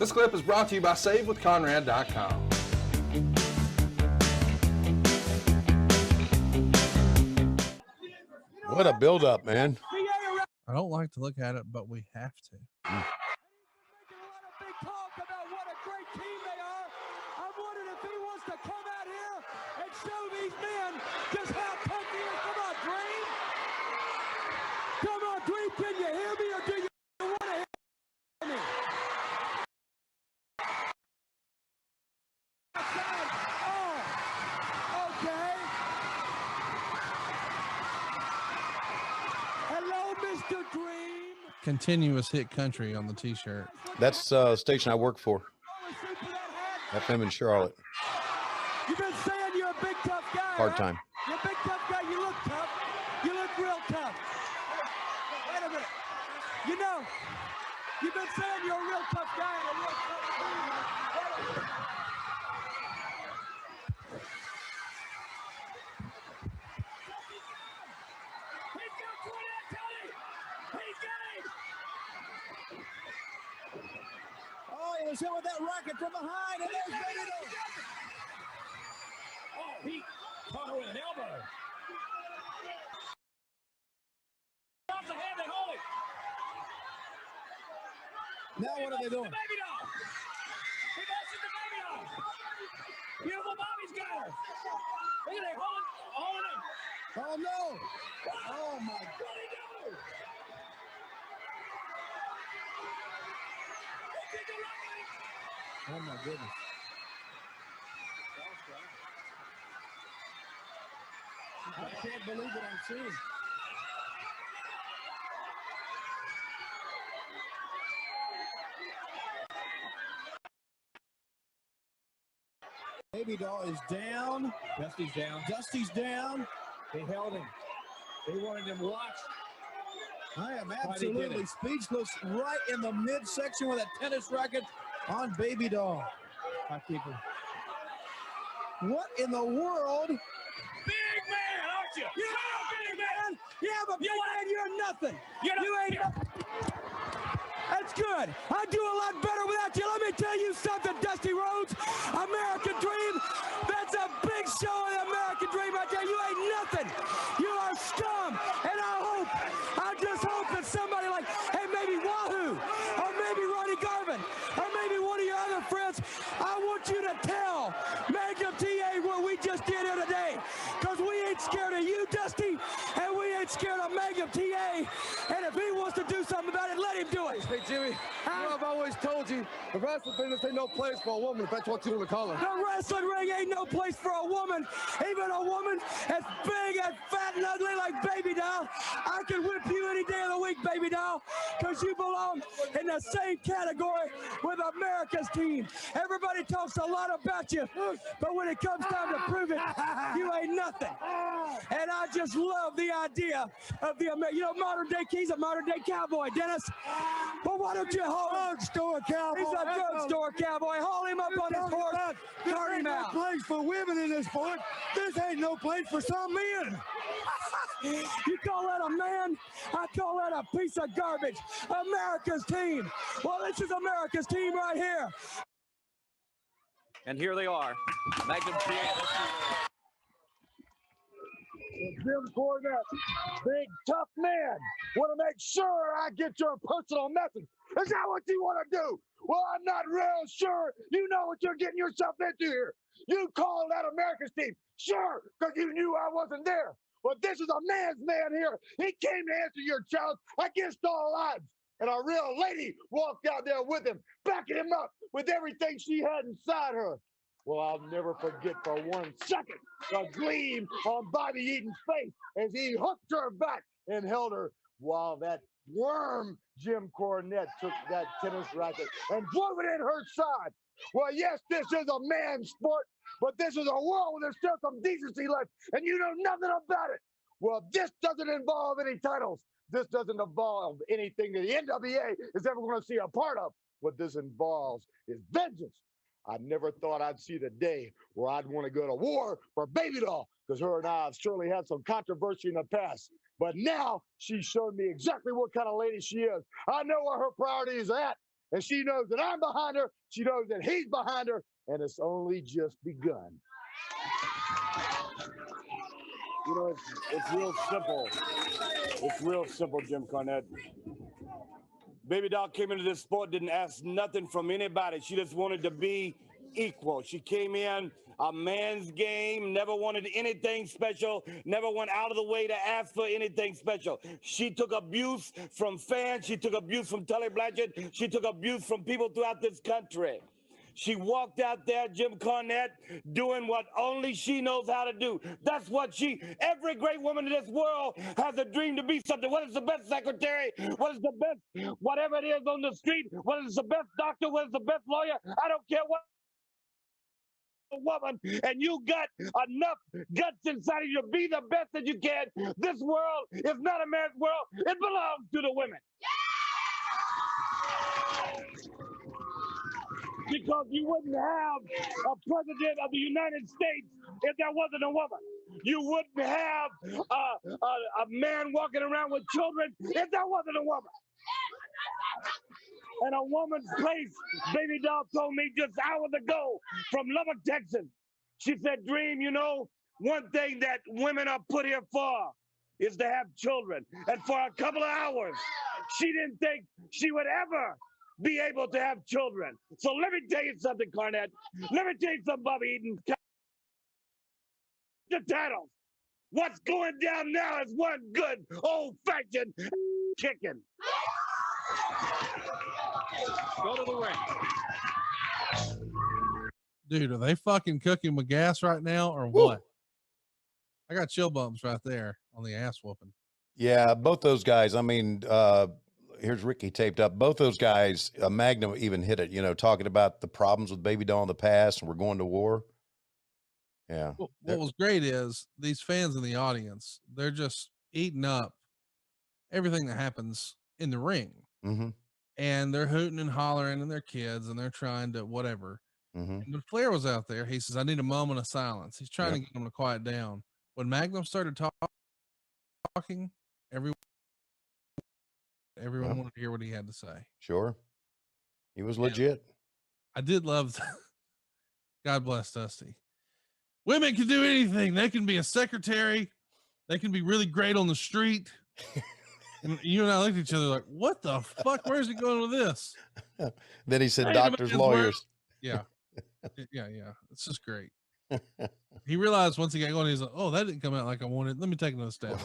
This clip is brought to you by SaveWithConrad.com. What a build-up, man. I don't like to look at it, but we have to. Making a lot of big talk about what a great team they are. I'm wondering if he wants to come out here and show these men just how tough he is. Come on, Dream. Come on, Dream. Can you hear me or do you want to hear me? Oh, okay. Hello, Mr. Dream. Continuous hit country on the t-shirt. That's station I work for. FM in Charlotte. You've been saying you're a big tough guy. Part-time. Right? You're a big tough guy. You look tough. You look real tough. Wait a minute. You know, you've been saying you're a real tough guy and a real tough guy. He's got 20, Tony. He's got him. Oh, he was hit with that racket from behind, and there's Baby. Oh, he caught her with an elbow. Off the hand, they hold it. Now what are they doing? Baby doll. He messes the baby doll. Beautiful Bobby's got her. Look at that, holding it. Oh, no. Oh, my God. What did he do? Oh, my goodness. I can't believe what I'm seeing. Baby doll is down. Dusty's down. Dusty's down. They held him. They wanted him watched. I am absolutely speechless right in the midsection with a tennis racket on Baby doll. I keep him. What in the world? Big man, aren't you? You're a big man. Yeah, but big man, you're nothing. You ain't nothing. That's good. I do a lot better without you. Let me tell you something, Dusty Rhodes. American Dream. That's a big show of the American Dream right there. You ain't nothing. You are scum. And I just hope that somebody like, hey, maybe Wahoo, or maybe Ronnie Garvin, or maybe one of your other friends, I want you to tell Magnum TA what we just did here today. Because we ain't scared of you, Dusty, and we ain't scared of Magnum TA. And if he wants to do something about it, let him do it. Hey, Jimmy, you know, I've always told you, the wrestling business ain't no place for a woman, if that's what you want to call her. The wrestling ring ain't no place for a woman, even a woman as big and fat and ugly like Baby doll. I can whip you any day of the week, Baby doll, because you belong in the same category with America's team. Everybody talks a lot about you, but when it comes time to prove it, you ain't nothing. And I just love the idea of the, you know, modern day, he's a modern day cowboy, Dennis. But why don't you haul him? Drugstore cowboy. He's a drugstore cowboy. Haul him up on his horse. Cart him out. No place for women in this sport. This ain't no place for some men. You call that a man? I call that a piece of garbage. America's team. Well, this is America's team right here. And here they are. Magnum TA. Jim Cornette, big tough man, want to make sure I get your personal message. Is that what you want to do? Well, I'm not real sure you know what you're getting yourself into here. You called that America's team, sure, because you knew I wasn't there. But this is a man's man here. He came to answer your challenge against all odds. And a real lady walked out there with him, backing him up with everything she had inside her. Well, I'll never forget for 1 second the gleam on Bobby Eaton's face as he hooked her back and held her while that worm Jim Cornette took that tennis racket and drove it in her side. Well, yes, this is a man's sport, but this is a world where there's still some decency left, and you know nothing about it. Well, this doesn't involve any titles. This doesn't involve anything that the NWA is ever going to see a part of. What this involves is vengeance. I never thought I'd see the day where I'd want to go to war for Baby doll, because her and I have surely had some controversy in the past. But now she showed me exactly what kind of lady she is. I know where her priority is at, And she knows that I'm behind her. She knows that he's behind her. And it's only just begun. You know, it's real simple. It's real simple, Jim Cornette. Baby doll came into this sport, didn't ask nothing from anybody. She just wanted to be equal. She came in a man's game, never wanted anything special, never went out of the way to ask for anything special. She took abuse from fans. She took abuse from Tully Blanchard. She took abuse from people throughout this country. She walked out there, Jim Cornette, doing what only she knows how to do. That's what every great woman in this world has a dream to be something. What is the best secretary? What is the best, whatever it is on the street? What is the best doctor? What is the best lawyer? I don't care what woman, and you got enough guts inside of you to be the best that you can. This world is not a man's world. It belongs to the women. Because you wouldn't have a president of the United States if there wasn't a woman. You wouldn't have a man walking around with children if there wasn't a woman. And a woman's place, Baby Doll told me just hours ago from Lubbock, Texas. She said, Dream, you know, one thing that women are put here for is to have children. And for a couple of hours, she didn't think she would ever be able to have children. So let me tell you something, Cornette. Let me tell you something, Bobby Eaton. The titles. What's going down now is one good old-fashioned kicking. Go to the ring. Dude, are they fucking cooking with gas right now or what? I got chill bumps right there on the ass whooping. Yeah, both those guys. I mean, here's Ricky taped up. Both those guys, Magnum even hit it, you know, talking about the problems with Baby Doll in the past and we're going to war. Yeah. What was great is these fans in the audience, they're just eating up everything that happens in the ring. Mm-hmm. And they're hooting and hollering and they're kids and they're trying to whatever. Mm-hmm. And when Flair was out there, he says, I need a moment of silence. He's trying to get them to quiet down. When Magnum started talking, everyone wanted to hear what he had to say. Sure. He was legit. I did love, God bless Dusty. Women can do anything. They can be a secretary. They can be really great on the street. And you and I looked at each other like, what the fuck? Where's he going with this? Then he said, doctors, lawyers. Yeah. Yeah. It's just great. He realized once he got going, he's like, oh, that didn't come out like I wanted. Let me take another step.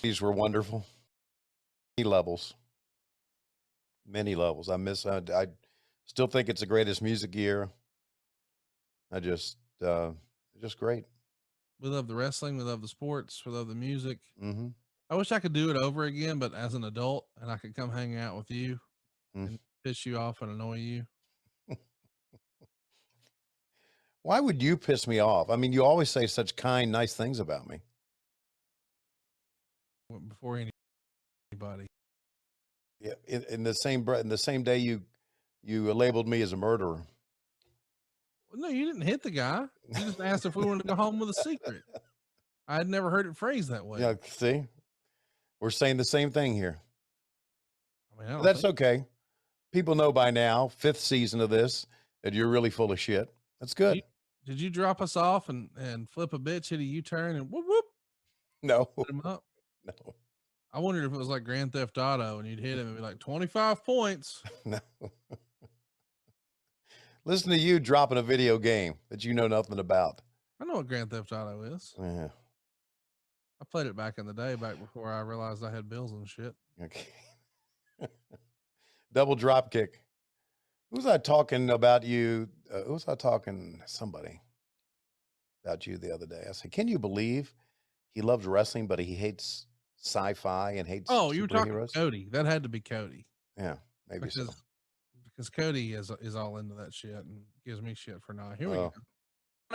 These were wonderful. Many levels. I still think it's the greatest music year. Just great. We love the wrestling. We love the sports. We love the music. Mm-hmm. I wish I could do it over again, but as an adult, and I could come hang out with you and piss you off and annoy you. Why would you piss me off? I mean, you always say such kind, nice things about me. Before anybody. Yeah, in the same breath, in the same day you labeled me as a murderer. Well, no, you didn't hit the guy. You just asked if we wanted to go home with a secret. I had never heard it phrased that way. Yeah, see, we're saying the same thing here. I mean, that's okay. People know by now, 5th season of this, that you're really full of shit. That's good. Did you drop us off and flip a bitch, hit a U-turn, and whoop whoop? No. Put him up? No. I wondered if it was like Grand Theft Auto and you'd hit him and be like 25 points. No. Listen to you dropping a video game that you know nothing about. I know what Grand Theft Auto is. Yeah. I played it back in the day, back before I realized I had bills and shit. Okay. Double drop kick. Who was I talking about you? Who was I talking? Somebody about you the other day. I said, can you believe he loves wrestling, but he hates sci-fi and hates you were talking about Cody. That had to be Cody. Yeah, maybe so. Because Cody is all into that shit and gives me shit for not. Here we go.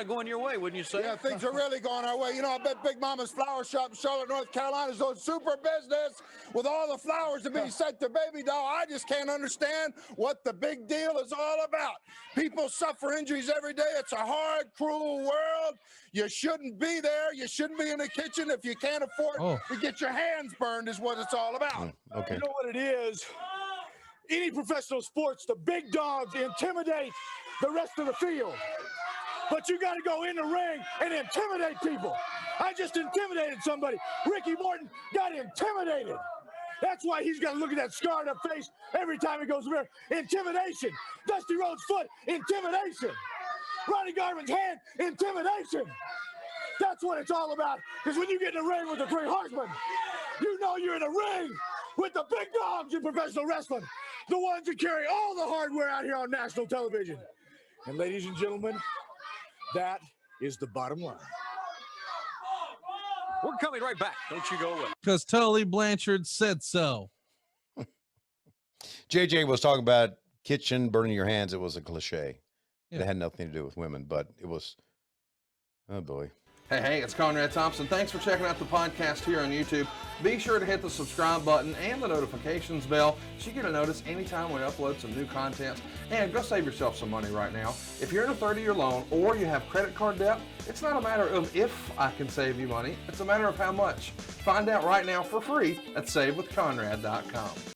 Going your way, wouldn't you say? Yeah, things are really going our way. You know, I bet Big Mama's Flower Shop in Charlotte, North Carolina is doing super business with all the flowers that being sent to Baby Doll. I just can't understand what the big deal is all about. People suffer injuries every day. It's a hard, cruel world. You shouldn't be there. You shouldn't be in the kitchen if you can't afford to get your hands burned is what it's all about. Okay. You know what it is? any professional sports, the big dogs intimidate the rest of the field. But you got to go in the ring and intimidate people. I just intimidated somebody. Ricky Morton got intimidated. That's why he's got to look at that scarred up face every time he goes there. Intimidation. Dusty Rhodes' foot, intimidation. Ronnie Garvin's hand, intimidation. That's what it's all about. Because when you get in the ring with the three horsemen, you know you're in a ring with the big dogs in professional wrestling. The ones that carry all the hardware out here on national television. And ladies and gentlemen, that is the bottom line. We're coming right back. Don't you go away. Because Tully Blanchard said so. JJ was talking about kitchen burning your hands. It was a cliche. Yeah. It had nothing to do with women, but it was, oh boy. Hey, it's Conrad Thompson. Thanks for checking out the podcast here on YouTube. Be sure to hit the subscribe button and the notifications bell so you get a notice anytime we upload some new content. And go save yourself some money right now. If you're in a 30-year loan or you have credit card debt, it's not a matter of if I can save you money. It's a matter of how much. Find out right now for free at SaveWithConrad.com.